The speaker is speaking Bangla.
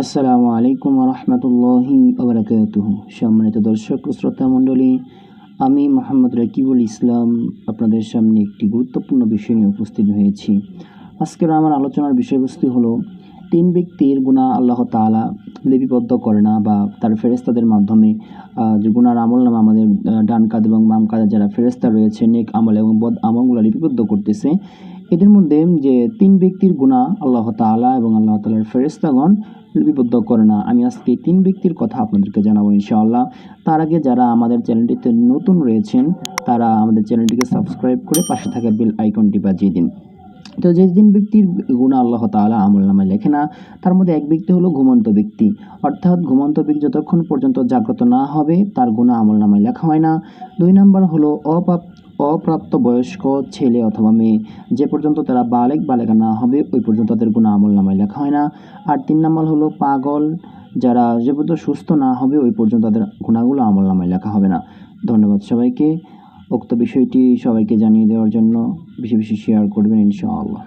আসসালামু আলাইকুম রহমতুল্লাহি ওবরাকাতুহু। সম্মানিত দর্শক ও শ্রোতা মণ্ডলী, আমি মোহাম্মদ রাকিবুল ইসলাম আপনাদের সামনে একটি গুরুত্বপূর্ণ বিষয় নিয়ে উপস্থিত হয়েছি। আজকের আমার আলোচনার বিষয়বস্তু হলো, তিন ব্যক্তির গুনাহ আল্লাহ তাআলা লিপিবদ্ধ করে না, বা তার ফেরেশতাদের মাধ্যমে যে গুনার আমলনামা আমাদের ডান কাঁধ এবং বাম কাঁধে যারা ফেরেশতা রয়েছে নেক আমল এবং বদ আমলগুলো লিপিবদ্ধ করতেছে, এদের মধ্যে যে তিন ব্যক্তির গুনাহ আল্লাহ তাআলা এবং আল্লাহ তাআলার ফেরেশতাগণ লিপিবদ্ধ করে না। আমি আজকে তিন ব্যক্তির কথা আপনাদেরকে জানাবো ইনশাআল্লাহ। তার আগে যারা আমাদের চ্যানেলটিতে নতুন রয়েছেন, তারা আমাদের চ্যানেলটিকে সাবস্ক্রাইব করে পাশে থাকা বেল আইকনটি বাজিয়ে দিন। তো যে তিন ব্যক্তির গুনাহ আল্লাহ তাআলা আমলনামায় লেখে না, তার মধ্যে এক ব্যক্তি হলো ঘুমন্ত ব্যক্তি। অর্থাৎ ঘুমন্ত ব্যক্তি যতক্ষণ পর্যন্ত জাগ্রত না হবে তার গুনাহ আমলনামায় লেখা হয় না। ২ নাম্বার হলো অপ্রাপ্তবয়স্ক ছেলে অথবা মেয়ে, যে পর্যন্ত তারা বালেগা না হবে ওই পর্যন্ত তাদের গুনাহ আমলনামায় লেখা হয় না। আর ৩ নাম্বার হলো পাগল, যারা যে পর্যন্ত সুস্থ না হবে ওই পর্যন্ত তাদের গুনাহগুলো আমলনামায় লেখা হবে না। ধন্যবাদ সবাইকে। উক্ত বিষয়টি সবাইকে জানিয়ে দেওয়ার জন্য বেশি বেশি শেয়ার করবেন ইনশাআল্লাহ।